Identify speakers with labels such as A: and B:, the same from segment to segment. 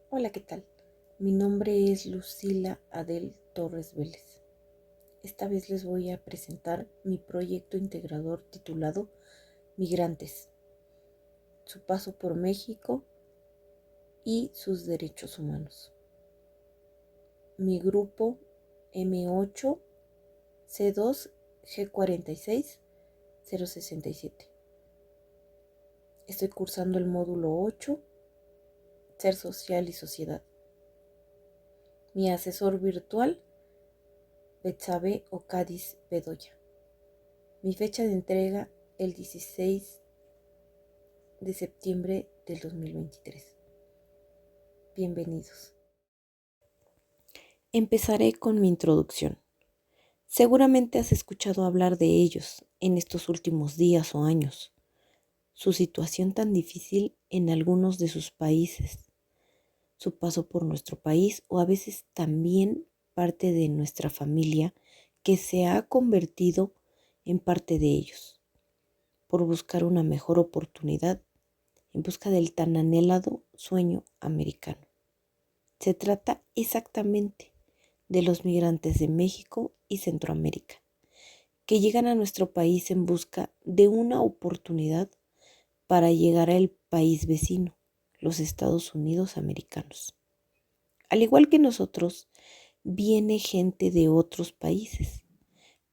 A: Hola, ¿qué tal? Mi nombre es Lucila Adel Torres Vélez. Esta vez les voy a presentar mi proyecto integrador titulado Migrantes, su paso por México y sus derechos humanos. Mi grupo M8 C2 G46 067. Estoy cursando el módulo 8, Ser Social y Sociedad. Mi asesor virtual, Betsabe Ocadiz Bedoya. Mi fecha de entrega, el 16 de septiembre del 2023. Bienvenidos. Empezaré con mi introducción. Seguramente has escuchado hablar de ellos en estos últimos días o años. Su situación tan difícil en algunos de sus países, su paso por nuestro país o a veces también parte de nuestra familia que se ha convertido en parte de ellos, por buscar una mejor oportunidad en busca del tan anhelado sueño americano. Se trata exactamente de los migrantes de México y Centroamérica, que llegan a nuestro país en busca de una oportunidad para llegar al país vecino, los Estados Unidos americanos. Al igual que nosotros, viene gente de otros países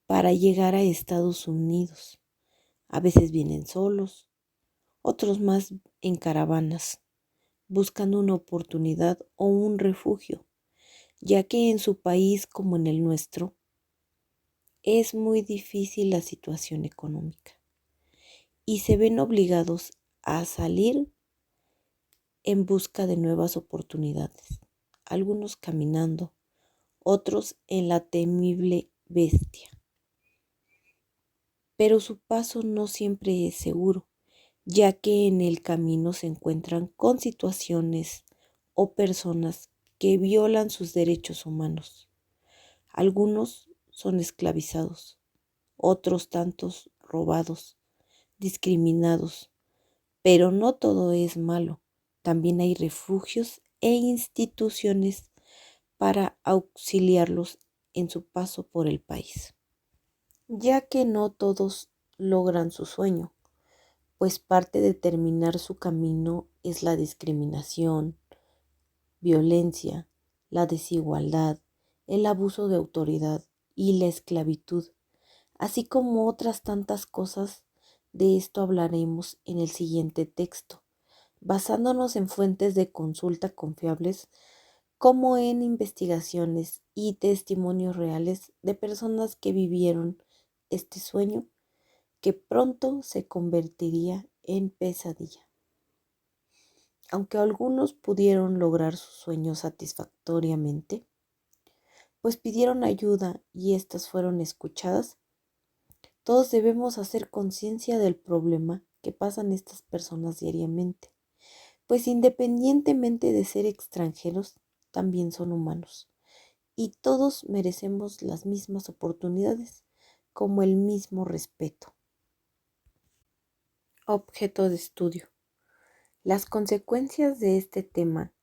A: para llegar a Estados Unidos. A veces vienen solos, otros más en caravanas, buscando una oportunidad o un refugio, ya que en su país como en el nuestro es muy difícil la situación económica y se ven obligados a salir en busca de nuevas oportunidades, algunos caminando, otros en la temible bestia. Pero su paso no siempre es seguro, ya que en el camino se encuentran con situaciones o personas que violan sus derechos humanos. Algunos son esclavizados, otros tantos robados, discriminados, pero no todo es malo. También hay refugios e instituciones para auxiliarlos en su paso por el país, ya que no todos logran su sueño, pues parte de terminar su camino es la discriminación, violencia, la desigualdad, el abuso de autoridad y la esclavitud, así como otras tantas cosas. De esto hablaremos en el siguiente texto, basándonos en fuentes de consulta confiables como en investigaciones y testimonios reales de personas que vivieron este sueño que pronto se convertiría en pesadilla. Aunque algunos pudieron lograr su sueño satisfactoriamente, pues pidieron ayuda y éstas fueron escuchadas, todos debemos hacer conciencia del problema que pasan estas personas diariamente, pues independientemente de ser extranjeros, también son humanos y todos merecemos las mismas oportunidades como el mismo respeto. Objeto de estudio. Las consecuencias de este tema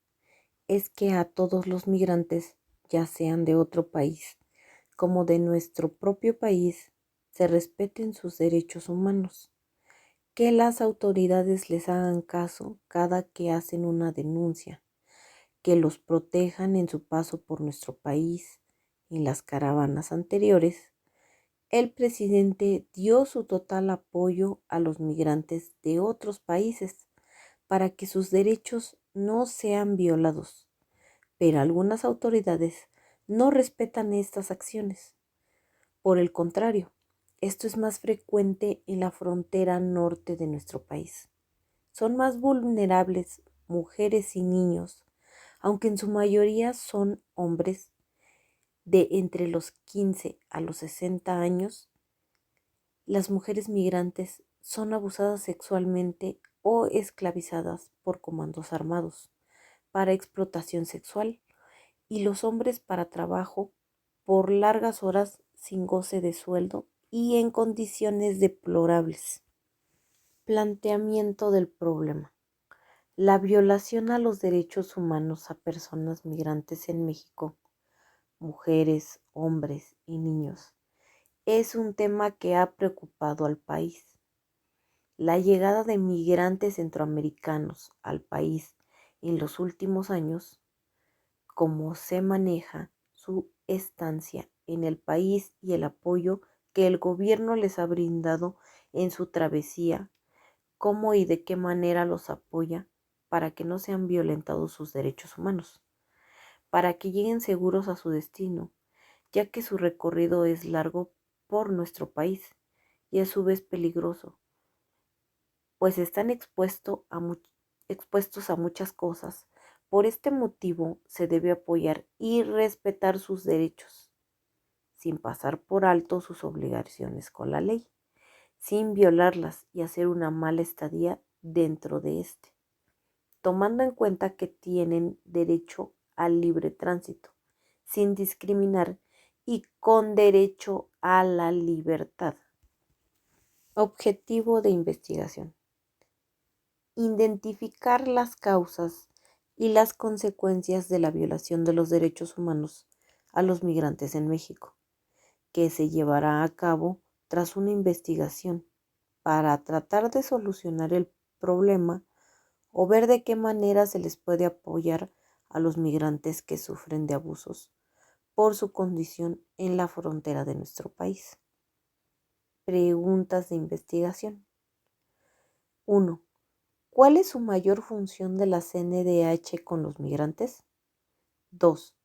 A: es que a todos los migrantes, ya sean de otro país como de nuestro propio país, se respeten sus derechos humanos, que las autoridades les hagan caso cada que hacen una denuncia, que los protejan en su paso por nuestro país. En las caravanas anteriores, el presidente dio su total apoyo a los migrantes de otros países para que sus derechos no sean violados, pero algunas autoridades no respetan estas acciones. Por el contrario, esto es más frecuente en la frontera norte de nuestro país. Son más vulnerables mujeres y niños, aunque en su mayoría son hombres de entre los 15 a los 60 años. Las mujeres migrantes son abusadas sexualmente o esclavizadas por comandos armados para explotación sexual y los hombres para trabajo por largas horas sin goce de sueldo y en condiciones deplorables. Planteamiento del problema. La violación a los derechos humanos a personas migrantes en México, mujeres, hombres y niños, es un tema que ha preocupado al país. La llegada de migrantes centroamericanos al país en los últimos años, cómo se maneja su estancia en el país y el apoyo que el gobierno les ha brindado en su travesía, cómo y de qué manera los apoya para que no sean violentados sus derechos humanos, para que lleguen seguros a su destino, ya que su recorrido es largo por nuestro país y a su vez peligroso, pues están expuestos a muchas cosas. Por este motivo se debe apoyar y respetar sus derechos, sin pasar por alto sus obligaciones con la ley, sin violarlas y hacer una mala estadía dentro de este, tomando en cuenta que tienen derecho al libre tránsito, sin discriminar y con derecho a la libertad. Objetivo de investigación: identificar las causas y las consecuencias de la violación de los derechos humanos a los migrantes en México, que se llevará a cabo tras una investigación para tratar de solucionar el problema o ver de qué manera se les puede apoyar a los migrantes que sufren de abusos por su condición en la frontera de nuestro país. Preguntas de investigación. 1. ¿Cuál es su mayor función de la CNDH con los migrantes? 2.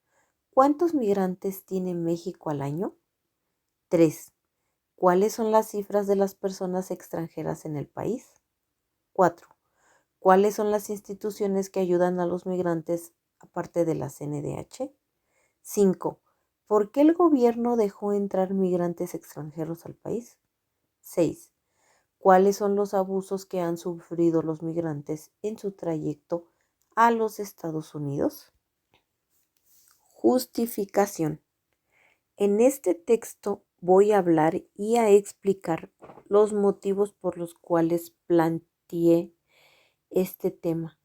A: ¿Cuántos migrantes tiene México al año? 3. ¿Cuáles son las cifras de las personas extranjeras en el país? 4. ¿Cuáles son las instituciones que ayudan a los migrantes aparte de la CNDH? 5. ¿Por qué el gobierno dejó entrar migrantes extranjeros al país? 6. ¿Cuáles son los abusos que han sufrido los migrantes en su trayecto a los Estados Unidos? Justificación. En este texto voy a hablar y a explicar los motivos por los cuales planteé este tema.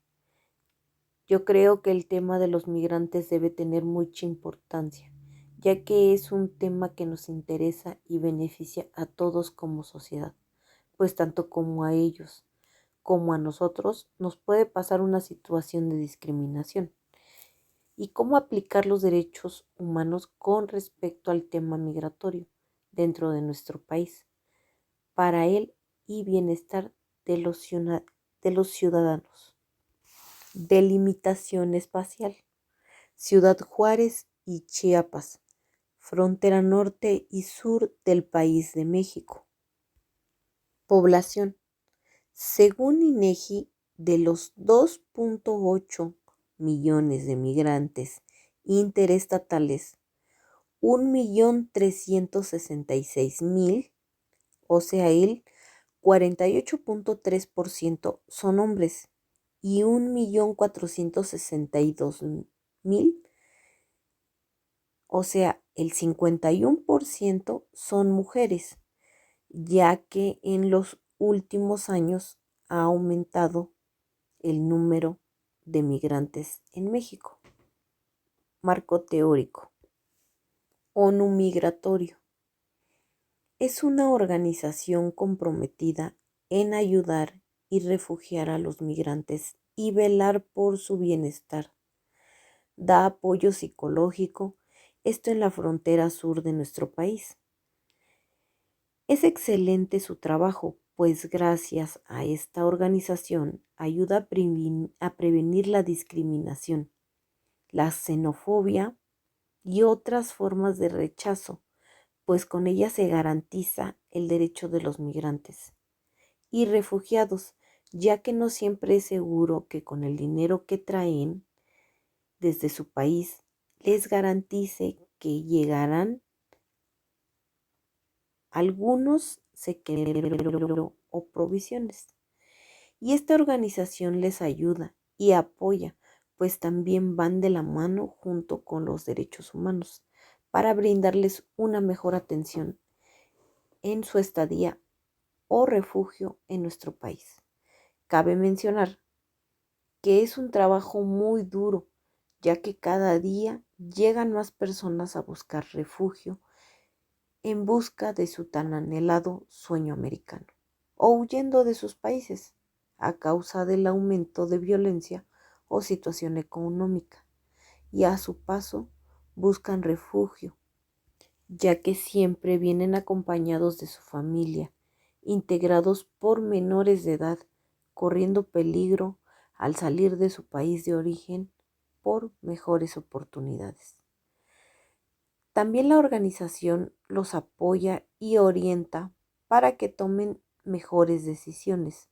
A: Yo creo que el tema de los migrantes debe tener mucha importancia, ya que es un tema que nos interesa y beneficia a todos como sociedad, pues tanto como a ellos como a nosotros nos puede pasar una situación de discriminación. Y cómo aplicar los derechos humanos con respecto al tema migratorio dentro de nuestro país, para el y bienestar de los ciudadanos. Delimitación espacial. Ciudad Juárez y Chiapas, frontera norte y sur del país de México. Población. Según INEGI, de los 2.8 millones de migrantes interestatales, 1.366.000, o sea, el 48.3% son hombres y 1.462.000, o sea, el 51% son mujeres, ya que en los últimos años ha aumentado el número de migrantes en México. Marco teórico. ONU Migratorio. Es una organización comprometida en ayudar y refugiar a los migrantes y velar por su bienestar. Da apoyo psicológico, esto en la frontera sur de nuestro país. Es excelente su trabajo, pues gracias a esta organización ayuda a prevenir la discriminación, la xenofobia y otras formas de rechazo, pues con ella se garantiza el derecho de los migrantes y refugiados, ya que no siempre es seguro que con el dinero que traen desde su país les garantice que llegarán. Algunos se quedan o provisiones. Y esta organización les ayuda y apoya, pues también van de la mano junto con los derechos humanos para brindarles una mejor atención en su estadía o refugio en nuestro país. Cabe mencionar que es un trabajo muy duro, ya que cada día llegan más personas a buscar refugio en busca de su tan anhelado sueño americano o huyendo de sus países a causa del aumento de violencia o situación económica, y a su paso buscan refugio, ya que siempre vienen acompañados de su familia, integrados por menores de edad, corriendo peligro al salir de su país de origen por mejores oportunidades. También la organización los apoya y orienta para que tomen mejores decisiones,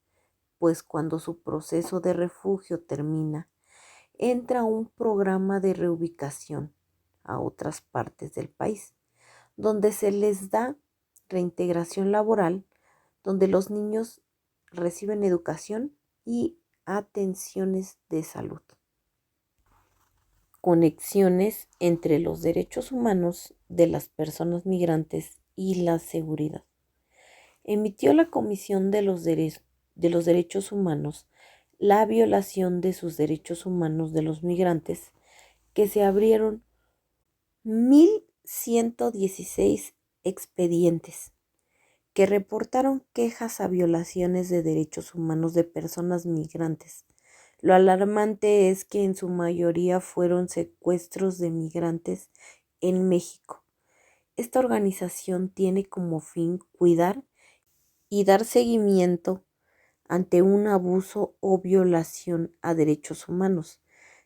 A: pues cuando su proceso de refugio termina, entra un programa de reubicación a otras partes del país, donde se les da reintegración laboral, donde los niños reciben educación y atenciones de salud. Conexiones entre los derechos humanos de las personas migrantes y la seguridad. Emitió la Comisión de los Derechos Humanos la violación de sus derechos humanos de los migrantes, que se abrieron 1.116 expedientes que reportaron quejas a violaciones de derechos humanos de personas migrantes. Lo alarmante es que en su mayoría fueron secuestros de migrantes en México. Esta organización tiene como fin cuidar y dar seguimiento ante un abuso o violación a derechos humanos,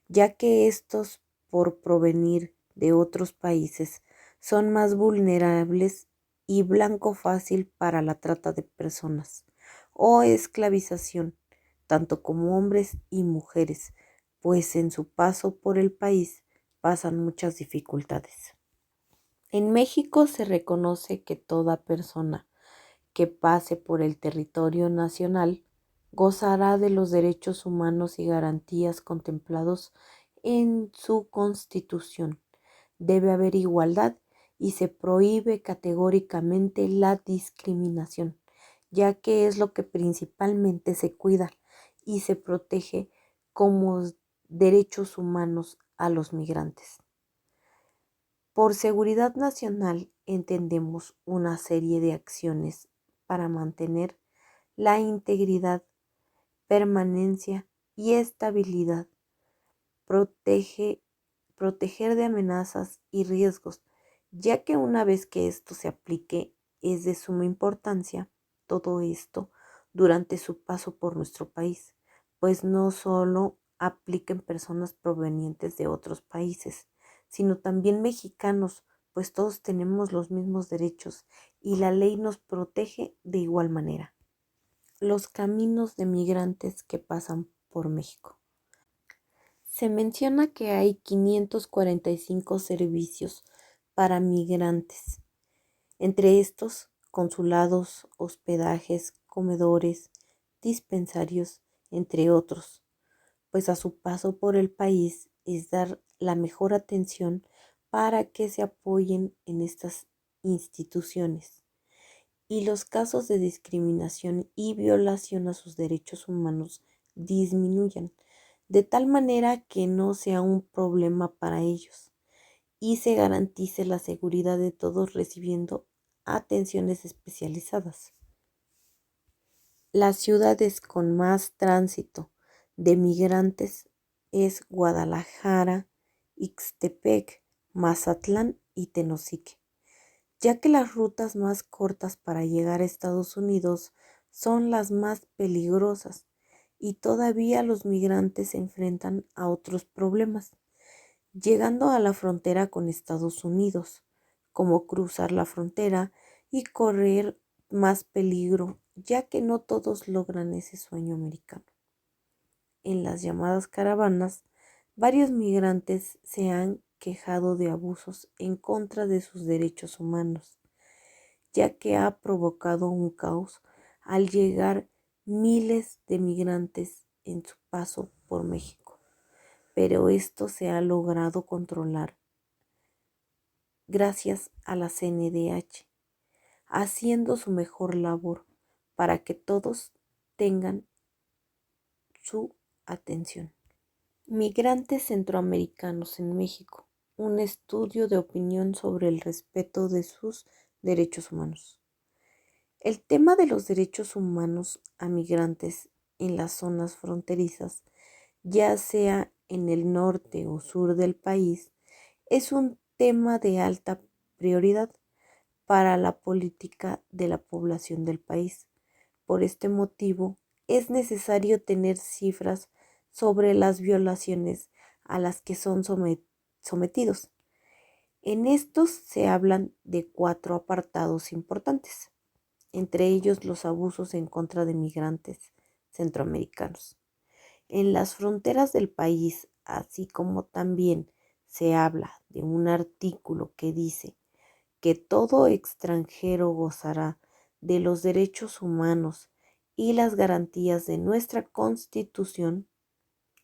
A: ya que estos, por provenir de otros países, son más vulnerables y blanco fácil para la trata de personas o esclavización, tanto como hombres y mujeres, pues en su paso por el país pasan muchas dificultades. En México se reconoce que toda persona que pase por el territorio nacional gozará de los derechos humanos y garantías contemplados en su Constitución. Debe haber igualdad y se prohíbe categóricamente la discriminación, ya que es lo que principalmente se cuida y se protege como derechos humanos a los migrantes. Por seguridad nacional entendemos una serie de acciones para mantener la integridad, permanencia y estabilidad, proteger de amenazas y riesgos, ya que una vez que esto se aplique es de suma importancia todo esto durante su paso por nuestro país, pues no solo aplica en personas provenientes de otros países, sino también mexicanos, pues todos tenemos los mismos derechos y la ley nos protege de igual manera. Los caminos de migrantes que pasan por México. Se menciona que hay 545 servicios para migrantes, entre estos consulados, hospedajes, comedores, dispensarios, entre otros, pues a su paso por el país es dar la mejor atención para que se apoyen en estas instituciones y los casos de discriminación y violación a sus derechos humanos disminuyan, de tal manera que no sea un problema para ellos y se garantice la seguridad de todos recibiendo atenciones especializadas. Las ciudades con más tránsito de migrantes es Guadalajara, Ixtepec, Mazatlán y Tenosique, ya que las rutas más cortas para llegar a Estados Unidos son las más peligrosas y todavía los migrantes se enfrentan a otros problemas, llegando a la frontera con Estados Unidos, como cruzar la frontera y correr más peligro, ya que no todos logran ese sueño americano. En las llamadas caravanas, varios migrantes se han quejado de abusos en contra de sus derechos humanos, ya que ha provocado un caos al llegar miles de migrantes en su paso por México. Pero esto se ha logrado controlar gracias a la CNDH, haciendo su mejor labor para que todos tengan su atención. Migrantes centroamericanos en México. Un estudio de opinión sobre el respeto de sus derechos humanos. El tema de los derechos humanos a migrantes en las zonas fronterizas, ya sea en el norte o sur del país, es un tema de alta prioridad para la política de la población del país. Por este motivo, es necesario tener cifras sobre las violaciones a las que son sometidos. En estos se hablan de 4 apartados importantes, entre ellos los abusos en contra de migrantes centroamericanos. En las fronteras del país, así como también se habla de un artículo que dice que todo extranjero gozará de los derechos humanos y las garantías de nuestra Constitución.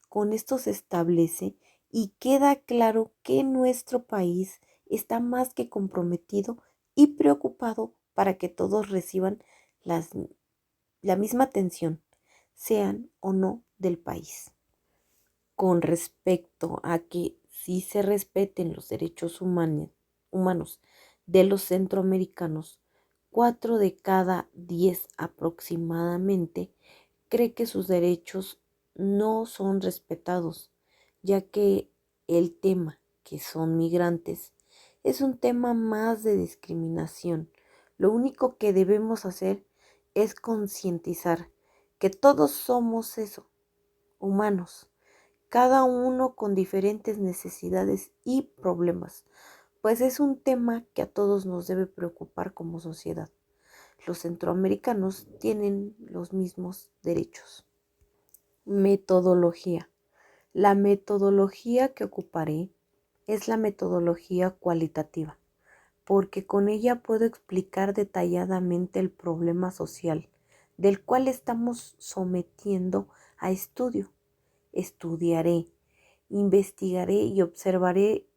A: Con esto se establece y queda claro que nuestro país está más que comprometido y preocupado para que todos reciban la misma atención, sean o no del país. Con respecto a que sí se respeten los derechos humanos de los centroamericanos, 4 de cada 10 aproximadamente cree que sus derechos no son respetados, ya que el tema, que son migrantes, es un tema más de discriminación. Lo único que debemos hacer es concientizar que todos somos eso, humanos, cada uno con diferentes necesidades y problemas, pues es un tema que a todos nos debe preocupar como sociedad. Los centroamericanos tienen los mismos derechos. Metodología. La metodología que ocuparé es la metodología cualitativa, porque con ella puedo explicar detalladamente el problema social del cual estamos sometiendo a estudio. Estudiaré, investigaré y observaré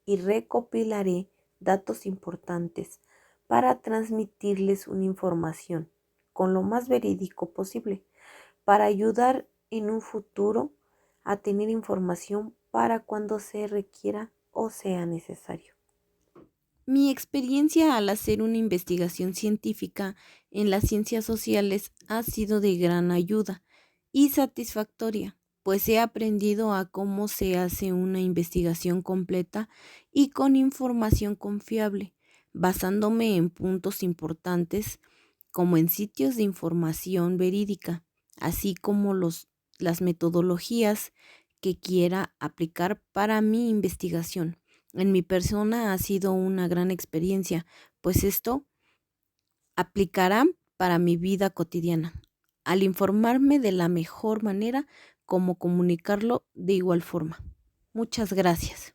A: y recopilaré datos importantes para transmitirles una información con lo más verídico posible, para ayudar en un futuro a tener información para cuando se requiera o sea necesario. Mi experiencia al hacer una investigación científica en las ciencias sociales ha sido de gran ayuda y satisfactoria, pues he aprendido a cómo se hace una investigación completa y con información confiable, basándome en puntos importantes como en sitios de información verídica, así como las metodologías que quiera aplicar para mi investigación. En mi persona ha sido una gran experiencia, pues esto aplicará para mi vida cotidiana, al informarme de la mejor manera como comunicarlo de igual forma. Muchas gracias.